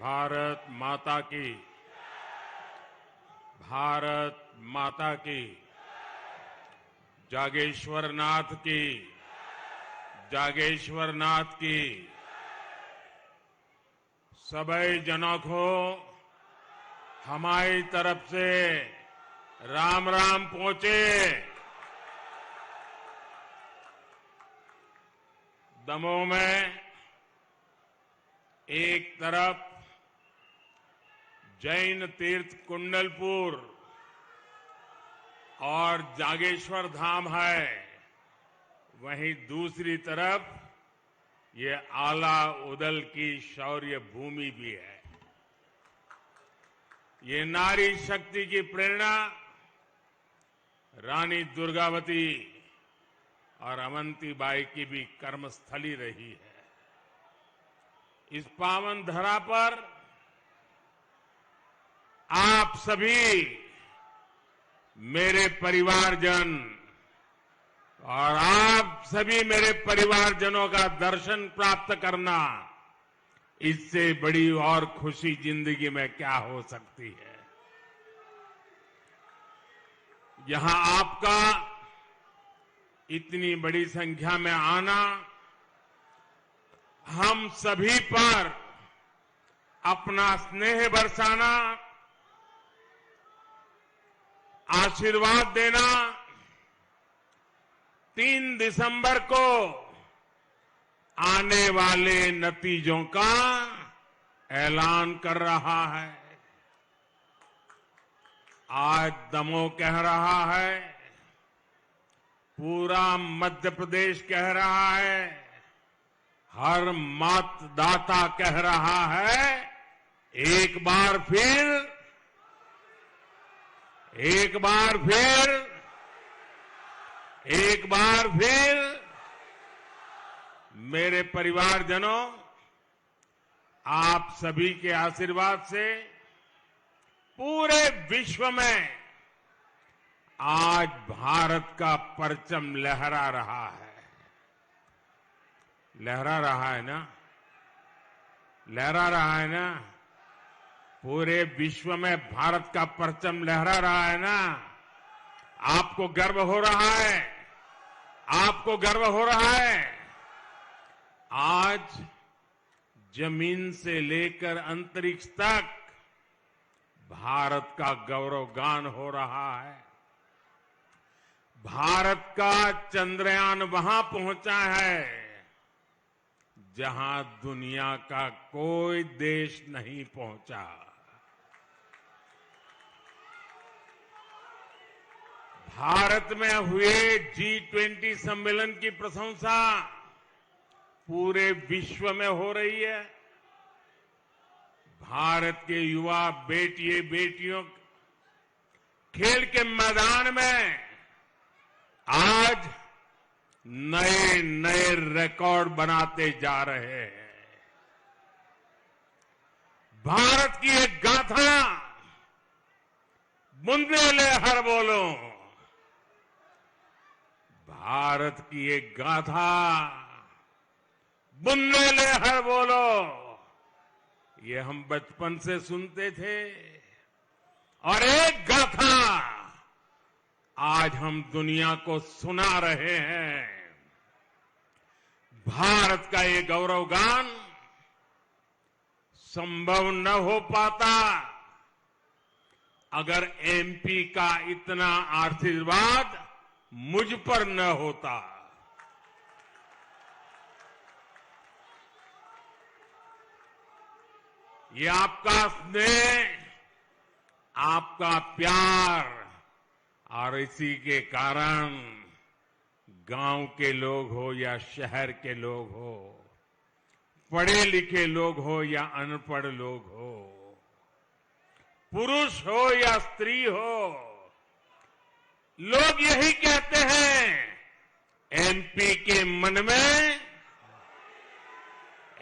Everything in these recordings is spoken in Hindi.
भारत माता की, भारत माता की, जागेश्वर नाथ की, जागेश्वर नाथ की। सभी जनों को हमारी तरफ से राम राम पहुंचे। दमोह में एक तरफ जैन तीर्थ कुंडलपुर और जागेश्वर धाम है, वहीं दूसरी तरफ ये आला उदल की शौर्य भूमि भी है। ये नारी शक्ति की प्रेरणा रानी दुर्गावती और अवंतीबाई की भी कर्मस्थली रही है। इस पावन धरा पर आप सभी मेरे परिवारजन और आप सभी मेरे परिवारजनों का दर्शन प्राप्त करना, इससे बड़ी और खुशी जिंदगी में क्या हो सकती है। यहां आपका इतनी बड़ी संख्या में आना हम सभी पर अपना स्नेह बरसाना, आशीर्वाद देना 3 दिसंबर को आने वाले नतीजों का ऐलान कर रहा है। आज दमोह कह रहा है, पूरा मध्य प्रदेश कह रहा है, हर मतदाता कह रहा है, एक बार फिर मेरे परिवारजनों, आप सभी के आशीर्वाद से पूरे विश्व में आज भारत का परचम लहरा रहा है। लहरा रहा है ना? लहरा रहा है ना? पूरे विश्व में भारत का परचम लहरा रहा है ना? आपको गर्व हो रहा है? आपको गर्व हो रहा है? आज जमीन से लेकर अंतरिक्ष तक भारत का गौरवगान हो रहा है। भारत का चंद्रयान वहां पहुंचा है जहां दुनिया का कोई देश नहीं पहुंचा। भारत में हुए G20 सम्मेलन की प्रशंसा पूरे विश्व में हो रही है। भारत के युवा बेटियों खेल के मैदान में आज नए नए रिकॉर्ड बनाते जा रहे हैं। भारत की एक गाथा, बुंदेले हर बोलो, भारत की एक गाथा, बुंदेले हर बोलो, ये हम बचपन से सुनते थे। और एक गाथा आज हम दुनिया को सुना रहे हैं। भारत का ये गौरवगान संभव न हो पाता अगर एमपी का इतना आशीर्वाद मुझ पर न होता। ये आपका स्नेह, आपका प्यार, और इसी के कारण गांव के लोग हो या शहर के लोग हो, पढ़े लिखे लोग हो या अनपढ़ लोग हो, पुरुष हो या स्त्री हो, लोग यही कहते हैं, एमपी के मन में,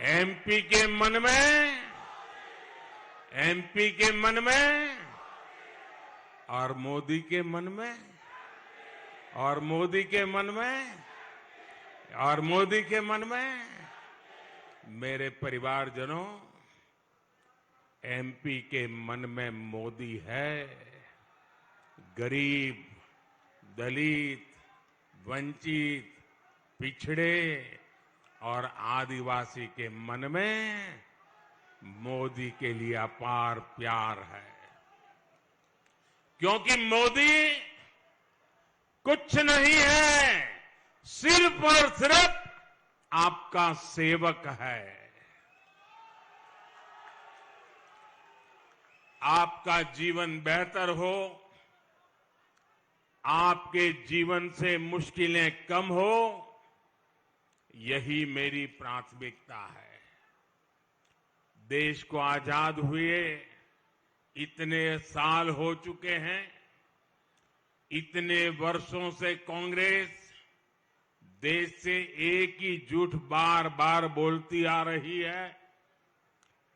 एमपी के मन में, एमपी के मन में, और मोदी के मन में, और मोदी के मन में, और मोदी के मन में। मेरे परिवारजनों, एमपी के मन में मोदी है। गरीब, दलित, वंचित, पिछड़े और आदिवासी के मन में मोदी के लिए अपार प्यार है, क्योंकि मोदी कुछ नहीं है, सिर्फ और सिर्फ आपका सेवक है। आपका जीवन बेहतर हो, आपके जीवन से मुश्किलें कम हो, यही मेरी प्राथमिकता है। देश को आजाद हुए इतने साल हो चुके हैं, इतने वर्षों से कांग्रेस देश से एक ही झूठ बार बार बोलती आ रही है।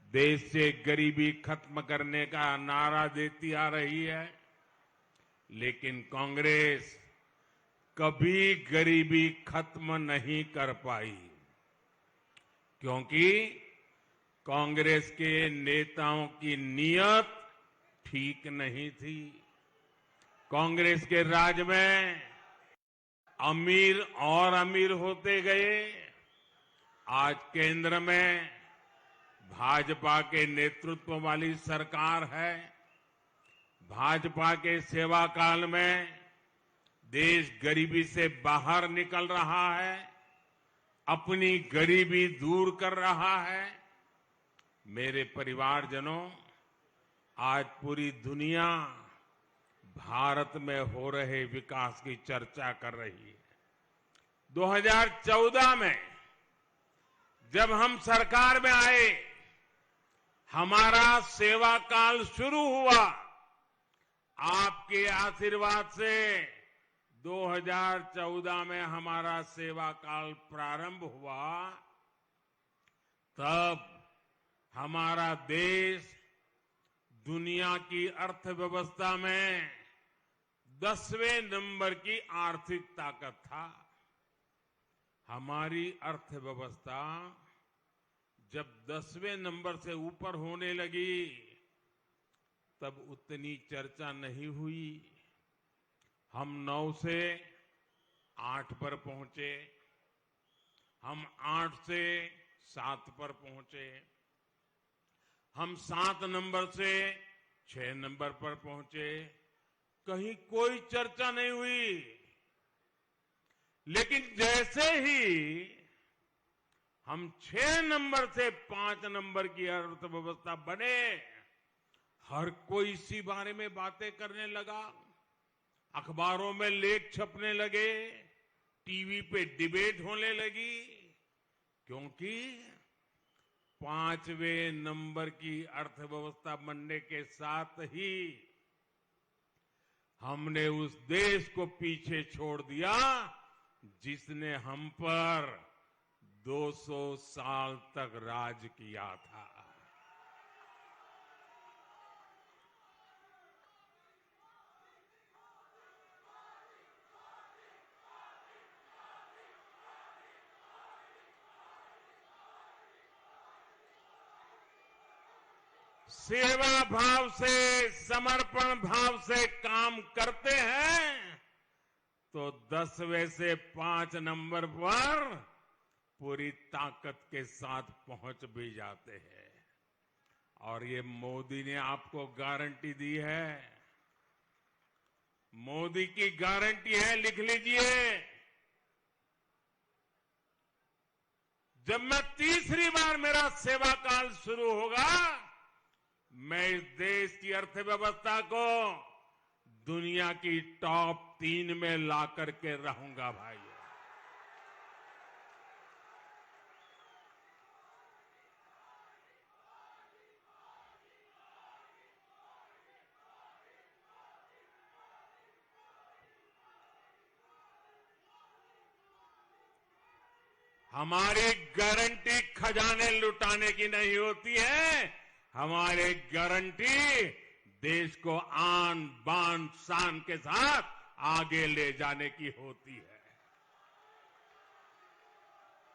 देश से गरीबी खत्म करने का नारा देती आ रही है, लेकिन कांग्रेस कभी गरीबी खत्म नहीं कर पाई, क्योंकि कांग्रेस के नेताओं की नीयत ठीक नहीं थी। कांग्रेस के राज में अमीर और अमीर होते गए। आज केंद्र में भाजपा के नेतृत्व वाली सरकार है। भाजपा के सेवा काल में देश गरीबी से बाहर निकल रहा है, अपनी गरीबी दूर कर रहा है। मेरे परिवारजनों, आज पूरी दुनिया भारत में हो रहे विकास की चर्चा कर रही है। 2014 में जब हम सरकार में आए, हमारा सेवा काल शुरू हुआ। आपके आशीर्वाद से 2014 में हमारा सेवा काल प्रारंभ हुआ। तब हमारा देश दुनिया की अर्थव्यवस्था में 10वें नंबर की आर्थिक ताकत था। हमारी अर्थव्यवस्था जब 10वें नंबर से ऊपर होने लगी, तब उतनी चर्चा नहीं हुई। हम 9 से 8 पर पहुंचे, हम 8 से 7 पर पहुंचे, हम 7 नंबर से 6 नंबर पर पहुंचे। कहीं कोई चर्चा नहीं हुई। लेकिन जैसे ही हम 6 नंबर से 5 नंबर की अर्थव्यवस्था बने, हर कोई इसी बारे में बातें करने लगा। अखबारों में लेख छपने लगे, टीवी पे डिबेट होने लगी, क्योंकि 5वें नंबर की अर्थव्यवस्था बनने के साथ ही हमने उस देश को पीछे छोड़ दिया जिसने हम पर 200 साल तक राज किया था। सेवा भाव से, समर्पण भाव से काम करते हैं तो 10वें से 5 नंबर पर पूरी ताकत के साथ पहुंच भी जाते हैं। और ये मोदी ने आपको गारंटी दी है। मोदी की गारंटी है, लिख लीजिए। जब मैं तीसरी बार मेरा सेवा काल शुरू होगा, मैं इस देश की अर्थव्यवस्था को दुनिया की टॉप 3 में ला करके रहूंगा भाई। हमारी गारंटी खजाने लुटाने की नहीं होती है। हमारी गारंटी देश को आन बान शान के साथ आगे ले जाने की होती है।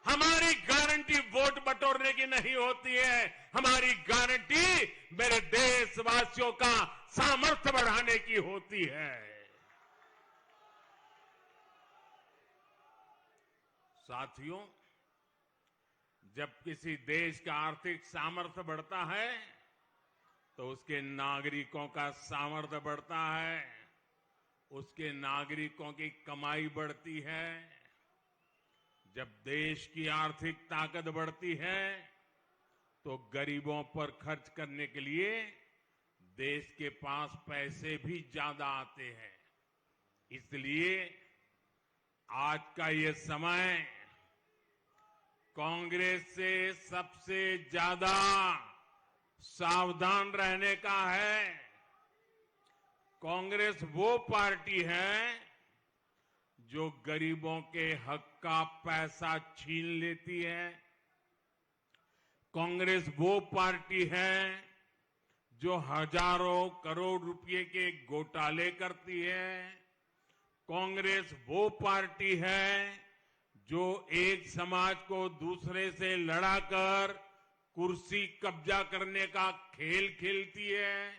हमारी गारंटी वोट बटोरने की नहीं होती है। हमारी गारंटी मेरे देशवासियों का सामर्थ्य बढ़ाने की होती है। साथियों, जब किसी देश का आर्थिक सामर्थ्य बढ़ता है तो उसके नागरिकों का सामर्थ्य बढ़ता है, उसके नागरिकों की कमाई बढ़ती है। जब देश की आर्थिक ताकत बढ़ती है तो गरीबों पर खर्च करने के लिए देश के पास पैसे भी ज्यादा आते हैं। इसलिए आज का ये समय कांग्रेस से सबसे ज्यादा सावधान रहने का है। कांग्रेस वो पार्टी है जो गरीबों के हक का पैसा छीन लेती है। कांग्रेस वो पार्टी है जो हजारों करोड़ रुपए के घोटाले करती है। कांग्रेस वो पार्टी है जो एक समाज को दूसरे से लड़ाकर कुर्सी कब्जा करने का खेल खेलती है।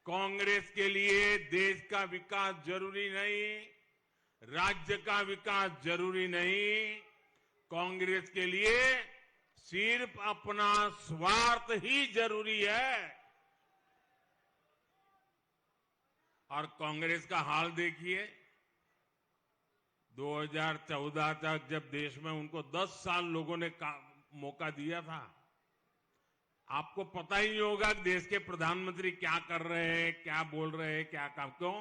कांग्रेस के लिए देश का विकास जरूरी नहीं, राज्य का विकास जरूरी नहीं। कांग्रेस के लिए सिर्फ अपना स्वार्थ ही जरूरी है। और कांग्रेस का हाल देखिए, 2014 तक जब देश में उनको 10 साल लोगों ने मौका दिया था, आपको पता ही नहीं होगा कि देश के प्रधानमंत्री क्या कर रहे हैं, क्या बोल रहे हैं, क्या काम। क्यों?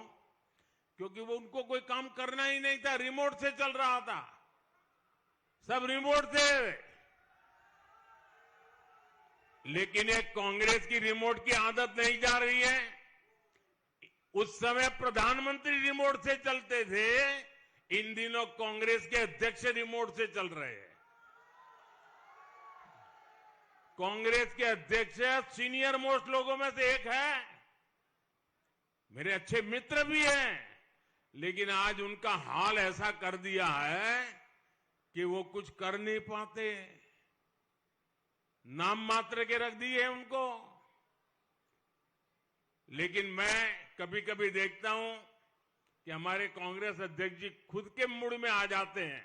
क्योंकि वो उनको कोई काम करना ही नहीं था, रिमोट से चल रहा था, सब रिमोट से। लेकिन एक कांग्रेस की रिमोट की आदत नहीं जा रही है। उस समय प्रधानमंत्री रिमोट से चलते थे, इन दिनों कांग्रेस के अध्यक्ष रिमोट से चल रहे हैं। कांग्रेस के अध्यक्ष सीनियर मोस्ट लोगों में से एक है, मेरे अच्छे मित्र भी हैं, लेकिन आज उनका हाल ऐसा कर दिया है कि वो कुछ कर नहीं पाते, नाम मात्र के रख दिए उनको। लेकिन मैं कभी कभी देखता हूं कि हमारे कांग्रेस अध्यक्ष जी खुद के मूड में आ जाते हैं।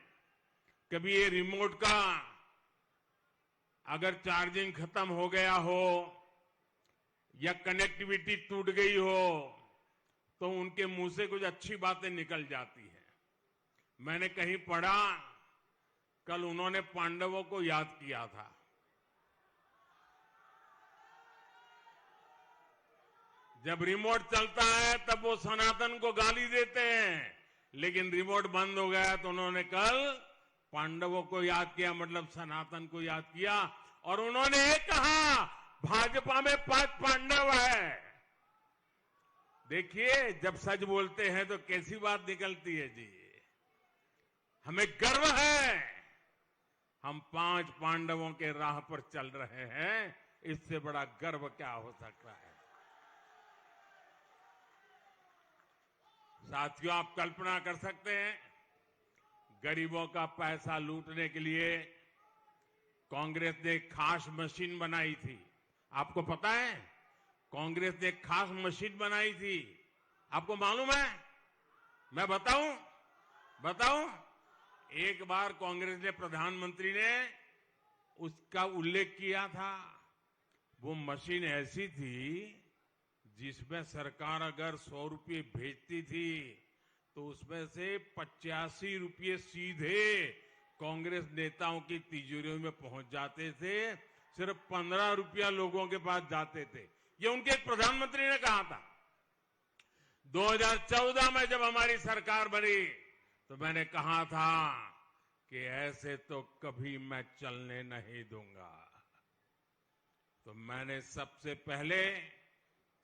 कभी ये रिमोट का अगर चार्जिंग खत्म हो गया हो या कनेक्टिविटी टूट गई हो तो उनके मुंह से कुछ अच्छी बातें निकल जाती है। मैंने कहीं पढ़ा, कल उन्होंने पांडवों को याद किया था। जब रिमोट चलता है तब वो सनातन को गाली देते हैं, लेकिन रिमोट बंद हो गया तो उन्होंने कल पांडवों को याद किया, मतलब सनातन को याद किया। और उन्होंने ये कहा, भाजपा में 5 पांडव है। देखिए, जब सच बोलते हैं तो कैसी बात निकलती है जी। हमें गर्व है, हम 5 पांडवों के राह पर चल रहे हैं। इससे बड़ा गर्व क्या हो सकता है। साथियों, आप कल्पना कर सकते हैं, गरीबों का पैसा लूटने के लिए कांग्रेस ने एक खास मशीन बनाई थी। आपको पता है, कांग्रेस ने एक खास मशीन बनाई थी, आपको मालूम है? मैं बताऊं? एक बार कांग्रेस ने, प्रधानमंत्री ने उसका उल्लेख किया था। वो मशीन ऐसी थी जिसमें सरकार अगर 100 रुपये भेजती थी तो उसमें से 85 रुपये सीधे कांग्रेस नेताओं की तिजोरियों में पहुंच जाते थे। सिर्फ 15 रुपया लोगों के पास जाते थे। ये उनके एक प्रधानमंत्री ने कहा था। 2014 में जब हमारी सरकार बनी तो मैंने कहा था कि ऐसे तो कभी मैं चलने नहीं दूंगा। तो मैंने सबसे पहले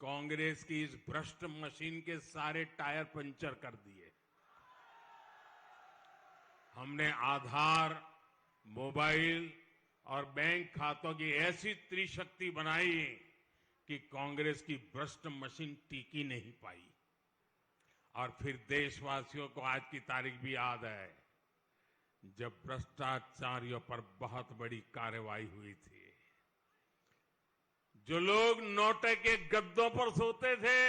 कांग्रेस की इस भ्रष्ट मशीन के सारे टायर पंचर कर दिए। हमने आधार, मोबाइल और बैंक खातों की ऐसी त्रिशक्ति बनाई कि कांग्रेस की भ्रष्ट मशीन टिक ही नहीं पाई। और फिर देशवासियों को आज की तारीख भी याद है, जब भ्रष्टाचारियों पर बहुत बड़ी कार्रवाई हुई थी। जो लोग नोटे के गद्दों पर सोते थे,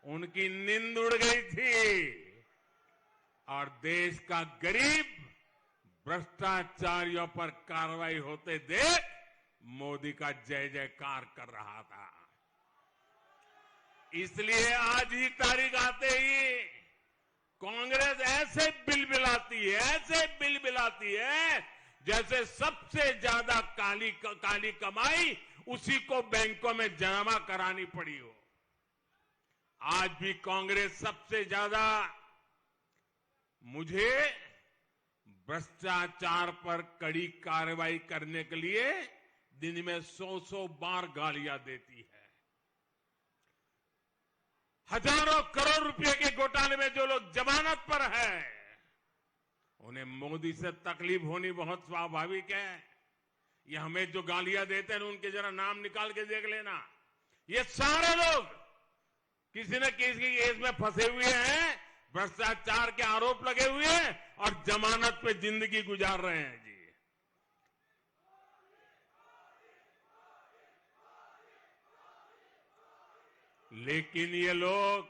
उनकी नींद उड़ गई थी और देश का गरीब भ्रष्टाचारियों पर कार्रवाई होते देख मोदी का जय जयकार कर रहा था। इसलिए आज ही तारीख आते ही कांग्रेस ऐसे बिल बिलाती है जैसे सबसे ज्यादा काली कमाई उसी को बैंकों में जमा करानी पड़ी हो। आज भी कांग्रेस सबसे ज्यादा मुझे भ्रष्टाचार पर कड़ी कार्रवाई करने के लिए दिन में 100 बार गालियां देती है। हजारों करोड़ रुपए के घोटाले में जो लोग जमानत पर हैं, उन्हें मोदी से तकलीफ होनी बहुत स्वाभाविक है। ये हमें जो गालियां देते हैं उनके जरा नाम निकाल के देख लेना। ये सारे लोग किसी न किसी केस में फंसे हुए हैं, भ्रष्टाचार के आरोप लगे हुए हैं और जमानत पे जिंदगी गुजार रहे हैं जी। लेकिन ये लोग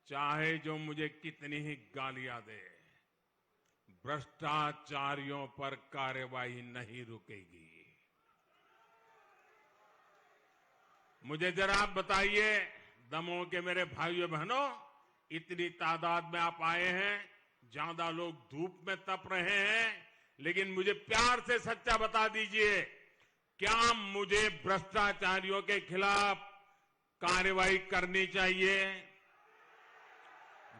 चाहे जो मुझे कितनी ही गालियां दे, भ्रष्टाचारियों पर कार्रवाई नहीं रुकेगी। मुझे जरा आप बताइए, दमोह के मेरे भाइयों बहनों, इतनी तादाद में आप आए हैं, ज्यादा लोग धूप में तप रहे हैं, लेकिन मुझे प्यार से सच्चा बता दीजिए, क्या मुझे भ्रष्टाचारियों के खिलाफ कार्रवाई करनी चाहिए?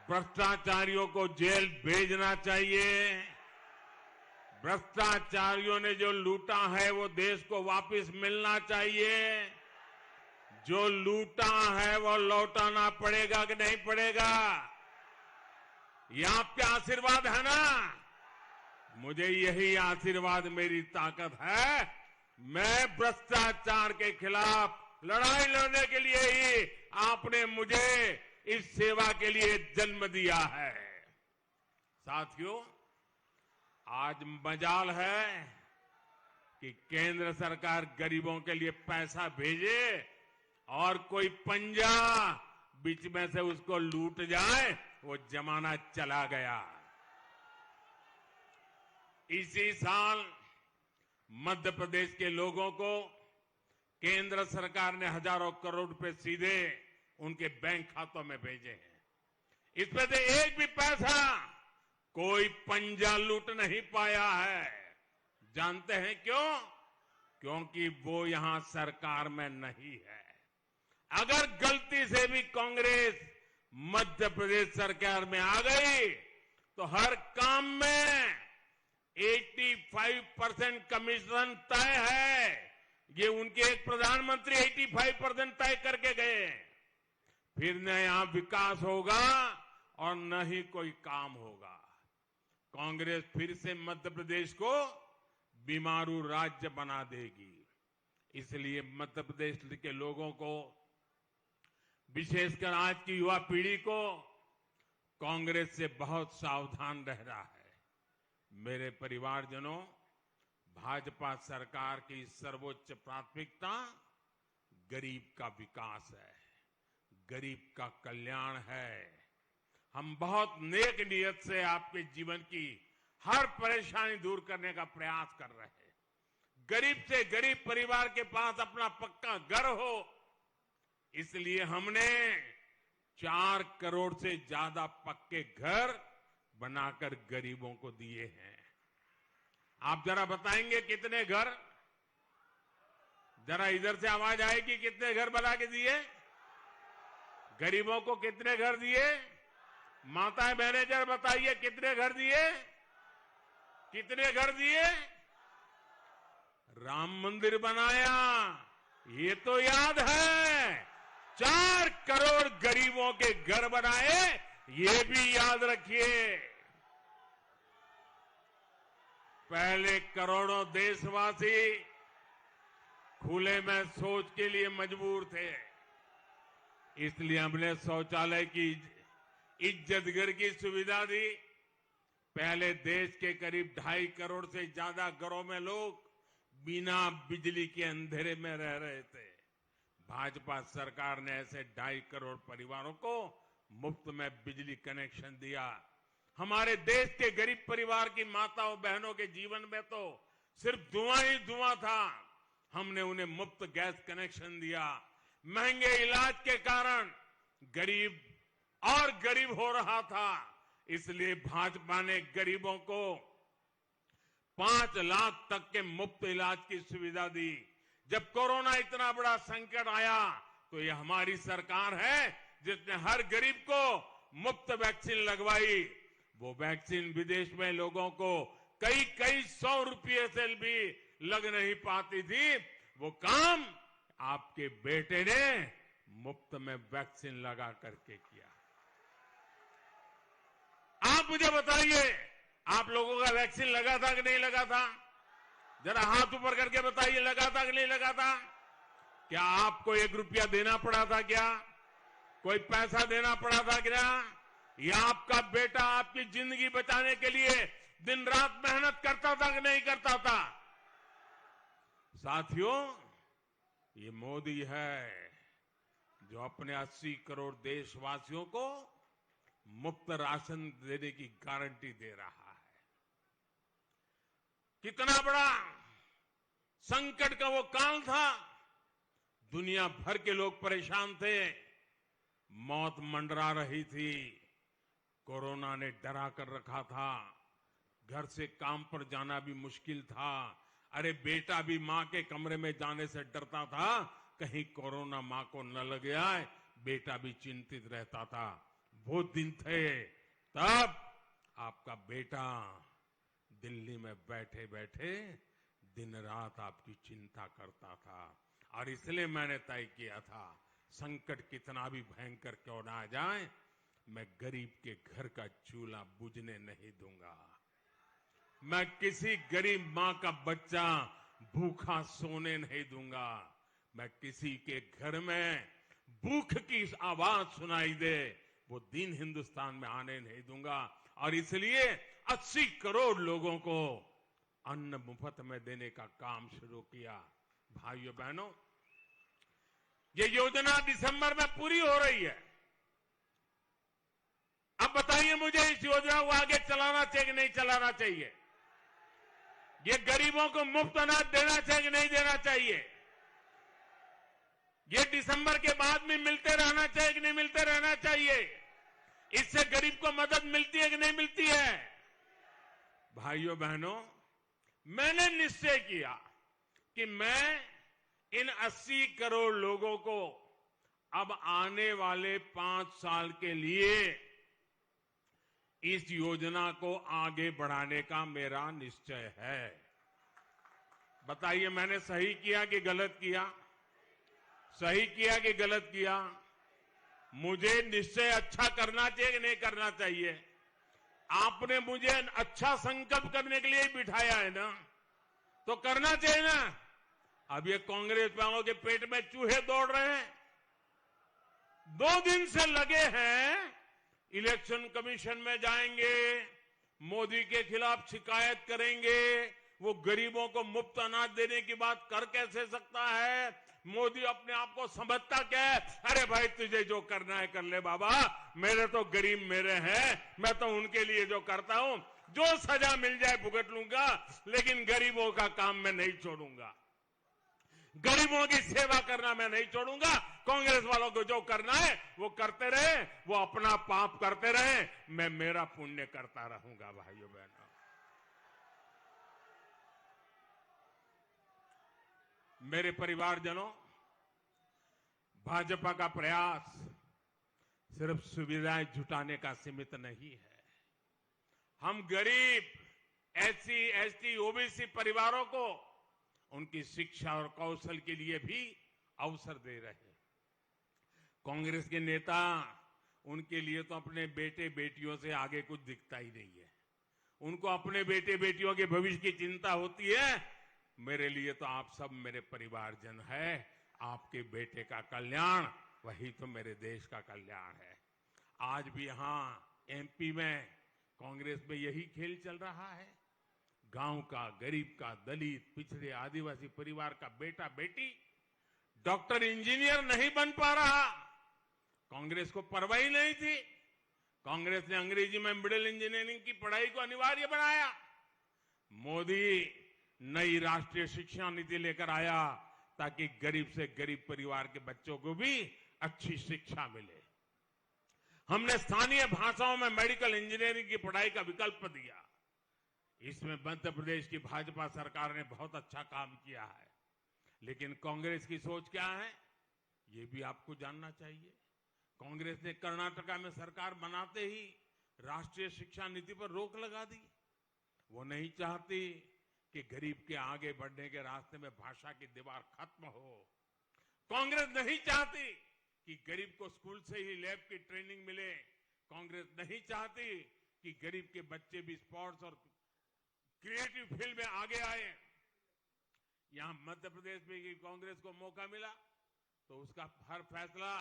भ्रष्टाचारियों को जेल भेजना चाहिए? भ्रष्टाचारियों ने जो लूटा है वो देश को वापस मिलना चाहिए? जो लूटा है वो लौटाना पड़ेगा कि नहीं पड़ेगा? ये आपके आशीर्वाद है ना? मुझे यही आशीर्वाद मेरी ताकत है। मैं भ्रष्टाचार के खिलाफ लड़ाई लड़ने के लिए ही आपने मुझे इस सेवा के लिए जन्म दिया है। साथियों, आज मजाल है कि केंद्र सरकार गरीबों के लिए पैसा भेजे और कोई पंजा बीच में से उसको लूट जाए, वो जमाना चला गया। इसी साल मध्य प्रदेश के लोगों को केंद्र सरकार ने हजारों करोड़ रुपए सीधे उनके बैंक खातों में भेजे हैं। इसमें से एक भी पैसा कोई पंजा लूट नहीं पाया है। जानते हैं क्यों? क्योंकि वो यहां सरकार में नहीं है। अगर गलती से भी कांग्रेस मध्य प्रदेश सरकार में आ गई तो हर काम में 85% कमीशन तय है। ये उनके एक प्रधानमंत्री 85% तय करके गए। फिर न यहां विकास होगा और न ही कोई काम होगा। कांग्रेस फिर से मध्य प्रदेश को बीमारू राज्य बना देगी। इसलिए मध्य प्रदेश के लोगों को, विशेषकर आज की युवा पीढ़ी को, कांग्रेस से बहुत सावधान रहना है। मेरे परिवारजनों, भाजपा सरकार की सर्वोच्च प्राथमिकता गरीब का विकास है, गरीब का कल्याण है। हम बहुत नेक नियत से आपके जीवन की हर परेशानी दूर करने का प्रयास कर रहे हैं। गरीब से गरीब परिवार के पास अपना पक्का घर हो, इसलिए हमने 4 करोड़ से ज्यादा पक्के घर बनाकर गरीबों को दिए हैं। आप जरा बताएंगे कितने घर? जरा इधर से आवाज आएगी, कितने घर बना के दिए? गरीबों को कितने घर दिए? माताएं बहनें जरा बताइए, कितने घर दिए? कितने घर दिए? राम मंदिर बनाया, ये तो याद है। 4 करोड़ गरीबों के घर बनाए, ये भी याद रखिए। पहले करोड़ों देशवासी खुले में शौच के लिए मजबूर थे, इसलिए हमने शौचालय की इज्जत घर की सुविधा दी। पहले देश के करीब 2.5 करोड़ से ज्यादा घरों में लोग बिना बिजली के अंधेरे में रह रहे थे। भाजपा सरकार ने ऐसे 2.5 करोड़ परिवारों को मुफ्त में बिजली कनेक्शन दिया। हमारे देश के गरीब परिवार की माताओं बहनों के जीवन में तो सिर्फ धुआं ही धुआं था। हमने उन्हें मुफ्त गैस कनेक्शन दिया। महंगे इलाज के कारण गरीब और गरीब हो रहा था, इसलिए भाजपा ने गरीबों को 5 लाख तक के मुफ्त इलाज की सुविधा दी। जब कोरोना इतना बड़ा संकट आया तो ये हमारी सरकार है जिसने हर गरीब को मुफ्त वैक्सीन लगवाई। वो वैक्सीन विदेश में लोगों को कई 100 रुपये से भी लग नहीं पाती थी। वो काम आपके बेटे ने मुफ्त में वैक्सीन लगा करके किया। आप मुझे बताइए, आप लोगों का वैक्सीन लगा था कि नहीं लगा था? जरा हाथ ऊपर करके बताइए, लगा था कि नहीं लगा था? क्या आपको 1 रुपया देना पड़ा था? क्या कोई पैसा देना पड़ा था? क्या या आपका बेटा आपकी जिंदगी बचाने के लिए दिन रात मेहनत करता था कि नहीं करता था? साथियों, ये मोदी है जो अपने 80 करोड़ देशवासियों को मुफ्त राशन देने की गारंटी दे रहा है। कितना बड़ा संकट का वो काल था। दुनिया भर के लोग परेशान थे, मौत मंडरा रही थी, कोरोना ने डरा कर रखा था, घर से काम पर जाना भी मुश्किल था। अरे बेटा भी मां के कमरे में जाने से डरता था, कहीं कोरोना मां को न लग जाए, बेटा भी चिंतित रहता था। वो दिन थे, तब आपका बेटा दिल्ली में बैठे बैठे दिन रात आपकी चिंता करता था। और इसलिए मैंने तय किया था, संकट कितना भी भयंकर क्यों ना आ जाए, मैं गरीब के घर का चूल्हा बुझने नहीं दूंगा। मैं किसी गरीब मां का बच्चा भूखा सोने नहीं दूंगा। मैं किसी के घर में भूख की आवाज सुनाई दे, वो दिन हिंदुस्तान में आने नहीं दूंगा। और इसलिए 80 करोड़ लोगों को अन्न मुफ्त में देने का काम शुरू किया। भाइयों बहनों, ये योजना दिसंबर में पूरी हो रही है। अब बताइए मुझे, इस योजना को आगे चलाना चाहिए कि नहीं चलाना चाहिए? ये गरीबों को मुफ्त अनाज देना चाहिए कि नहीं देना चाहिए? ये दिसंबर के बाद में मिलते रहना चाहिए कि नहीं मिलते रहना चाहिए? इससे गरीब को मदद मिलती है कि नहीं मिलती है? भाइयों बहनों, मैंने निश्चय किया कि मैं इन 80 करोड़ लोगों को अब आने वाले 5 साल के लिए इस योजना को आगे बढ़ाने का मेरा निश्चय है। बताइए, मैंने सही किया कि गलत किया? सही किया कि गलत किया? मुझे निश्चय अच्छा करना चाहिए कि नहीं करना चाहिए? आपने मुझे अच्छा संकल्प करने के लिए बिठाया है ना, तो करना चाहिए ना। अब ये कांग्रेस वालों के पेट में चूहे दौड़ रहे हैं, 2 दिन से लगे हैं, इलेक्शन कमीशन में जाएंगे, मोदी के खिलाफ शिकायत करेंगे, वो गरीबों को मुफ्त अनाज देने की बात कर कैसे सकता है? मोदी अपने आप को समझता क्या है? अरे भाई, तुझे जो करना है कर ले बाबा, मेरे तो गरीब मेरे हैं, मैं तो उनके लिए जो करता हूं, जो सजा मिल जाए भुगत लूंगा, लेकिन गरीबों का काम मैं नहीं छोड़ूंगा, गरीबों की सेवा करना मैं नहीं छोड़ूंगा। कांग्रेस वालों को जो करना है वो करते रहे, वो अपना पाप करते रहे, मैं मेरा पुण्य करता रहूंगा। भाइयों बहनों, मेरे परिवारजनों, भाजपा का प्रयास सिर्फ सुविधाएं जुटाने का सीमित नहीं है। हम गरीब, एससी, एसटी, ओबीसी परिवारों को उनकी शिक्षा और कौशल के लिए भी अवसर दे रहे हैं। कांग्रेस के नेता, उनके लिए तो अपने बेटे बेटियों से आगे कुछ दिखता ही नहीं है। उनको अपने बेटे बेटियों के भविष्य की चिंता होती है। मेरे लिए तो आप सब मेरे परिवारजन है। आपके बेटे का कल्याण, वही तो मेरे देश का कल्याण है। आज भी यहां एमपी में कांग्रेस में यही खेल चल रहा है। गांव का, गरीब का, दलित, पिछड़े, आदिवासी परिवार का बेटा बेटी डॉक्टर इंजीनियर नहीं बन पा रहा। कांग्रेस को परवाह ही नहीं थी। कांग्रेस ने अंग्रेजी में मिडिल इंजीनियरिंग की पढ़ाई को अनिवार्य बनाया। मोदी नई राष्ट्रीय शिक्षा नीति लेकर आया ताकि गरीब से गरीब परिवार के बच्चों को भी अच्छी शिक्षा मिले। हमने स्थानीय भाषाओं में मेडिकल इंजीनियरिंग की पढ़ाई का विकल्प दिया। इसमें मध्य प्रदेश की भाजपा सरकार ने बहुत अच्छा काम किया है। लेकिन कांग्रेस की सोच क्या है, ये भी आपको जानना चाहिए। कांग्रेस ने कर्नाटका में सरकार बनाते ही राष्ट्रीय शिक्षा नीति पर रोक लगा दी। वो नहीं चाहती कि गरीब के आगे बढ़ने के रास्ते में भाषा की दीवार खत्म हो। कांग्रेस नहीं चाहती कि गरीब को स्कूल से ही लैब की ट्रेनिंग मिले। कांग्रेस नहीं चाहती कि गरीब के बच्चे भी स्पोर्ट्स और क्रिएटिव फील्ड में आगे आए। यहां मध्य प्रदेश में कांग्रेस को मौका मिला तो उसका हर फैसला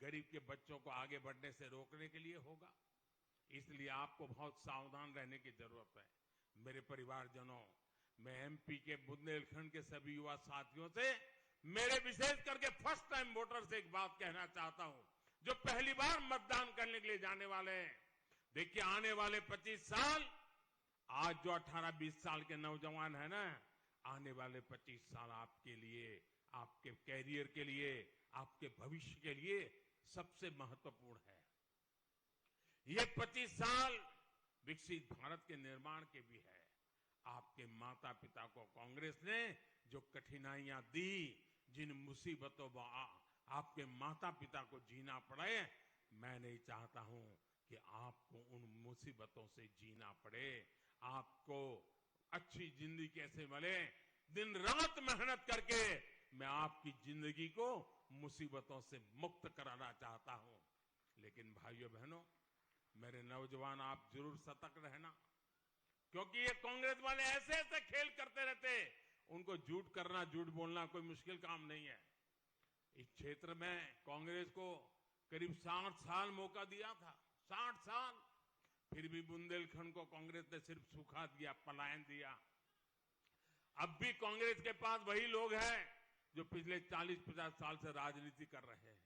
गरीब के बच्चों को आगे बढ़ने से रोकने के लिए होगा। इसलिए आपको बहुत सावधान रहने की जरूरत है। मेरे परिवारजनों, मैं एमपी के बुंदेलखंड के सभी युवा साथियों से, मेरे विशेष करके फर्स्ट टाइम वोटर से एक बात कहना चाहता हूं, जो पहली बार मतदान करने के लिए जाने वाले हैं। देखिए, आने वाले 25 साल, आज जो 18-20 साल के नौजवान है ना, आने वाले 25 साल आपके लिए, आपके कैरियर के लिए, आपके भविष्य के लिए सबसे महत्वपूर्ण है। ये 25 साल विकसित भारत के निर्माण के भी है। आपके माता पिता को कांग्रेस ने जो कठिनाइयां दी, जिन मुसीबतों में आपके माता पिता को जीना पड़े, मैं नहीं चाहता हूं कि आपको उन मुसीबतों से जीना पड़े। आपको अच्छी जिंदगी कैसे मिले, दिन रात मेहनत करके मैं आपकी जिंदगी को मुसीबतों से मुक्त कराना चाहता हूं। लेकिन भाइयों बहनों, मेरे नौजवान, आप जरूर सतर्क रहना, क्योंकि ये कांग्रेस वाले ऐसे ऐसे खेल करते रहते। उनको झूठ करना, झूठ बोलना कोई मुश्किल काम नहीं है। इस क्षेत्र में कांग्रेस को करीब 60 साल मौका दिया था, 60 साल। फिर भी बुंदेलखंड को कांग्रेस ने सिर्फ सूखा दिया, पलायन दिया। अब भी कांग्रेस के पास वही लोग हैं जो पिछले 40-50 साल से राजनीति कर रहे हैं।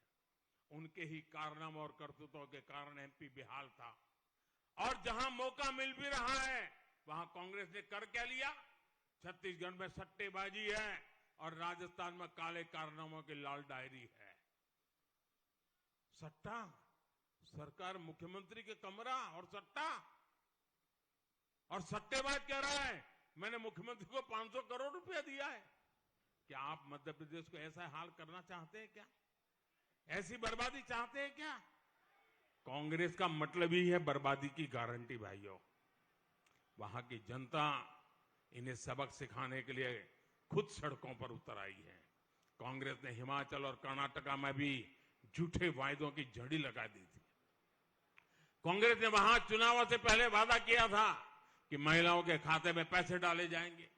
उनके ही कारनामों और करतूतों के कारण एमपी बेहाल था। और जहां मौका मिल भी रहा है, वहां कांग्रेस ने कर क्या लिया? छत्तीसगढ़ में सट्टेबाजी है और राजस्थान में काले कारनामों की लाल डायरी है। सट्टा, सरकार, मुख्यमंत्री के कमरा और सट्टा, और सट्टेबाज कह रहा है मैंने मुख्यमंत्री को 500 करोड़ रुपया दिया है। क्या आप मध्य प्रदेश को ऐसा हाल करना चाहते हैं क्या? ऐसी बर्बादी चाहते हैं क्या? कांग्रेस का मतलब ही है बर्बादी की गारंटी। भाइयों, वहां की जनता इन्हें सबक सिखाने के लिए खुद सड़कों पर उतर आई है। कांग्रेस ने हिमाचल और कर्नाटका में भी झूठे वायदों की झड़ी लगा दी थी। कांग्रेस ने वहां चुनाव से पहले वादा किया था कि महिलाओं के खाते में पैसे डाले जाएंगे।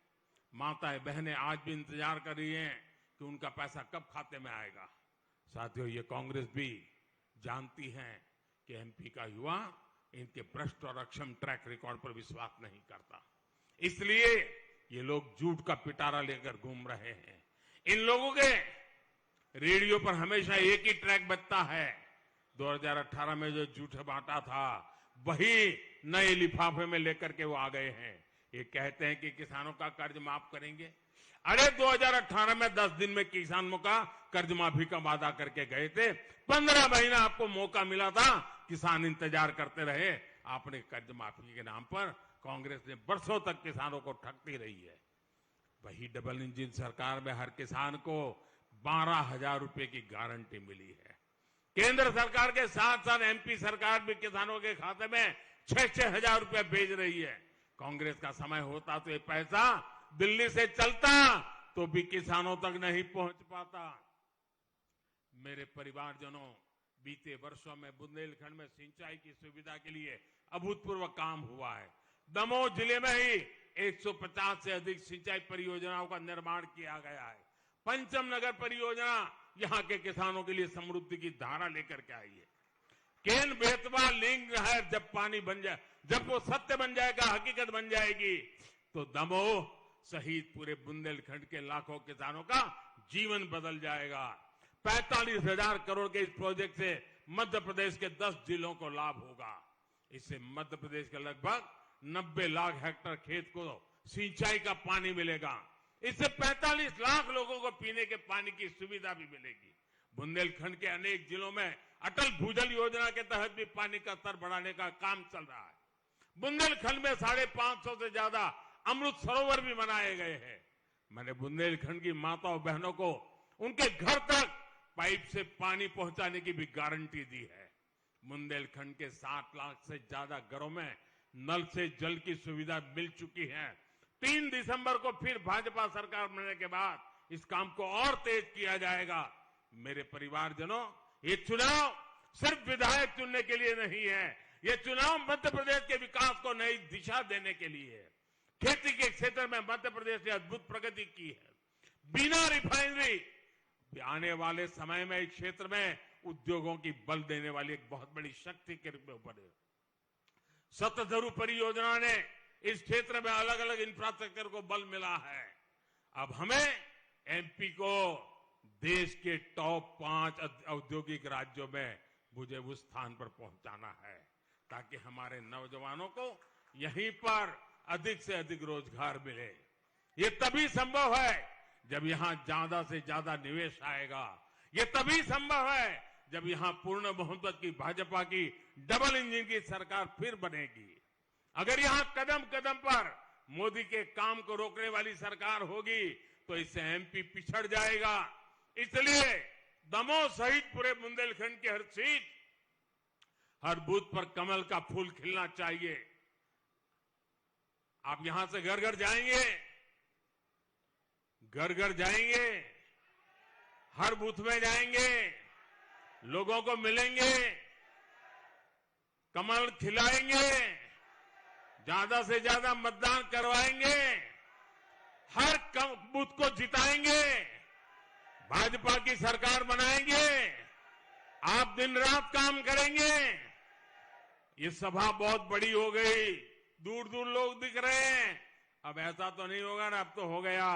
माताएं बहनें आज भी इंतजार कर रही हैं कि उनका पैसा कब खाते में आएगा। साथियों, ये कांग्रेस भी जानती है कि एमपी का युवा इनके भ्रष्ट और अक्षम ट्रैक रिकॉर्ड पर विश्वास नहीं करता। इसलिए ये लोग झूठ का पिटारा लेकर घूम रहे हैं। इन लोगों के रेडियो पर हमेशा एक ही ट्रैक बजता है। 2018 में जो झूठ बांटा था, वही नए लिफाफे में लेकर के वो आ गए हैं। ये कहते हैं कि किसानों का कर्ज माफ करेंगे। अरे 2018 में 10 दिन में किसानों का कर्ज माफी का वादा करके गए थे। 15 महीना आपको मौका मिला था, किसान इंतजार करते रहे। आपने कर्ज माफी के नाम पर कांग्रेस ने बरसों तक किसानों को ठगती रही है। वही डबल इंजन सरकार में हर किसान को 12,000 रुपए की गारंटी मिली है। केंद्र सरकार के साथ साथ एमपी सरकार भी किसानों के खाते में 6-6 हजार रुपए भेज रही है। कांग्रेस का समय होता तो ये पैसा दिल्ली से चलता तो भी किसानों तक नहीं पहुंच पाता। मेरे परिवारजनों, बीते वर्षों में बुंदेलखंड में सिंचाई की सुविधा के लिए अभूतपूर्व काम हुआ है। दमोह जिले में ही 150 से अधिक सिंचाई परियोजनाओं का निर्माण किया गया है। पंचम नगर परियोजना यहां के किसानों के लिए समृद्धि की धारा लेकर के आई है। केन बेतवा लिंग नहर जब पानी बन जाए, जब वो सत्य बन जाएगा, हकीकत बन जाएगी, तो दमोह सहित पूरे बुंदेलखंड के लाखों किसानों का जीवन बदल जाएगा। 45,000 करोड़ के इस प्रोजेक्ट से मध्य प्रदेश के 10 जिलों को लाभ होगा। इससे मध्य प्रदेश के लगभग 90 लाख हेक्टेयर खेत को सिंचाई का पानी मिलेगा। इससे 45 लाख लोगों को पीने के पानी की सुविधा भी मिलेगी। बुंदेलखंड के अनेक जिलों में अटल भूजल योजना के तहत भी पानी का स्तर बढ़ाने का काम चल रहा है। बुंदेलखंड में 550 से ज्यादा अमृत सरोवर भी बनाए गए हैं। मैंने बुंदेलखंड की माताओं बहनों को उनके घर तक पाइप से पानी पहुंचाने की भी गारंटी दी है। बुंदेलखंड के 60 लाख से ज्यादा घरों में नल से जल की सुविधा मिल चुकी है। 3 दिसंबर को फिर भाजपा सरकार बनने के बाद इस काम को और तेज किया जाएगा। मेरे परिवारजनों, ये चुनाव सिर्फ विधायक चुनने के लिए नहीं है, ये चुनाव मध्य प्रदेश के विकास को नई दिशा देने के लिए है। खेती के क्षेत्र में मध्य प्रदेश ने अद्भुत प्रगति की है। बिना रिफाइनरी आने वाले समय में इस क्षेत्र में उद्योगों की बल देने वाली एक बहुत बड़ी शक्ति के रूप में उभरे। सतधरु परियोजना ने इस क्षेत्र में अलग अलग इंफ्रास्ट्रक्चर को बल मिला है। अब हमें एमपी को देश के टॉप 5 औद्योगिक राज्यों में मुझे उस स्थान पर पहुंचाना है, ताकि हमारे नौजवानों को यहीं पर अधिक से अधिक रोजगार मिले। ये तभी संभव है जब यहां ज्यादा से ज्यादा निवेश आएगा। ये तभी संभव है जब यहां पूर्ण बहुमत की भाजपा की डबल इंजन की सरकार फिर बनेगी। अगर यहां कदम कदम पर मोदी के काम को रोकने वाली सरकार होगी तो इससे एमपी पिछड़ जाएगा। इसलिए दमोह सहित पूरे बुंदेलखंड की हर सीट, हर बूथ पर कमल का फूल खिलना चाहिए। आप यहां से घर घर जाएंगे, घर घर जाएंगे, हर बूथ में जाएंगे, लोगों को मिलेंगे, कमल खिलाएंगे, ज्यादा से ज्यादा मतदान करवाएंगे, हर बूथ को जिताएंगे, भाजपा की सरकार बनाएंगे। आप दिन रात काम करेंगे। ये सभा बहुत बड़ी हो गई, दूर दूर लोग दिख रहे हैं। अब ऐसा तो नहीं होगा ना, अब तो हो गया,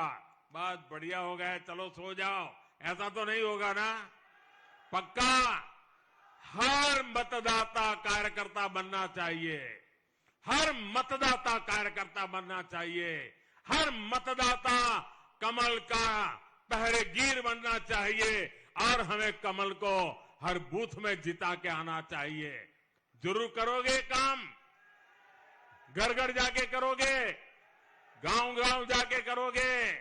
बस बढ़िया हो गया, चलो सो जाओ, ऐसा तो नहीं होगा ना? पक्का हर मतदाता कार्यकर्ता बनना चाहिए, हर मतदाता कार्यकर्ता बनना चाहिए, हर मतदाता कमल का पहरेगीर बनना चाहिए और हमें कमल को हर बूथ में जिता के आना चाहिए। जरूर करोगे काम, घर घर जाके करोगे, गांव गांव जाके करोगे।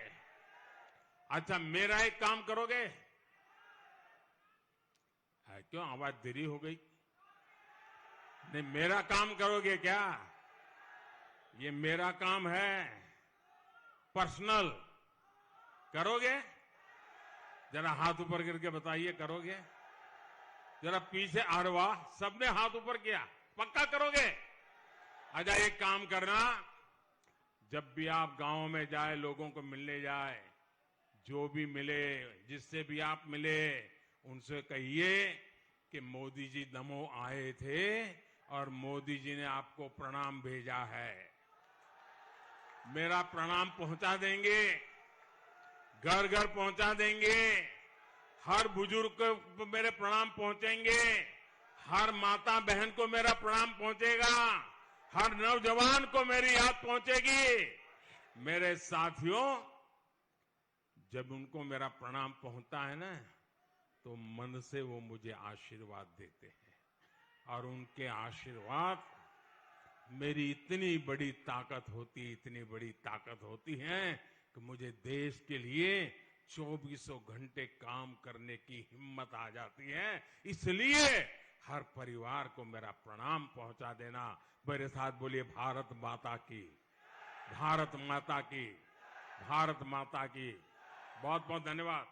अच्छा, मेरा एक काम करोगे? क्यों आवाज देरी हो गई? नहीं, मेरा काम करोगे क्या? ये मेरा काम है, पर्सनल। करोगे? जरा हाथ ऊपर करके बताइए, करोगे? जरा पीछे, अरे वाह, सबने हाथ ऊपर किया। पक्का करोगे? अच्छा, एक काम करना, जब भी आप गांव में जाए, लोगों को मिलने जाए, जो भी मिले, जिससे भी आप मिले, उनसे कहिए कि मोदी जी दमोह आए थे और मोदी जी ने आपको प्रणाम भेजा है। मेरा प्रणाम पहुंचा देंगे, घर घर पहुंचा देंगे, हर बुजुर्ग को मेरे प्रणाम पहुंचेंगे, हर माता बहन को मेरा प्रणाम पहुंचेगा, हर नौजवान को मेरी याद पहुंचेगी। मेरे साथियों, जब उनको मेरा प्रणाम पहुंचता है ना, तो मन से वो मुझे आशीर्वाद देते हैं और उनके आशीर्वाद मेरी इतनी बड़ी ताकत होती, इतनी बड़ी ताकत होती है कि मुझे देश के लिए 2400 घंटे काम करने की हिम्मत आ जाती है। इसलिए हर परिवार को मेरा प्रणाम पहुंचा देना। मेरे साथ बोलिए, भारत माता की, भारत माता की, भारत माता की। बहुत बहुत धन्यवाद।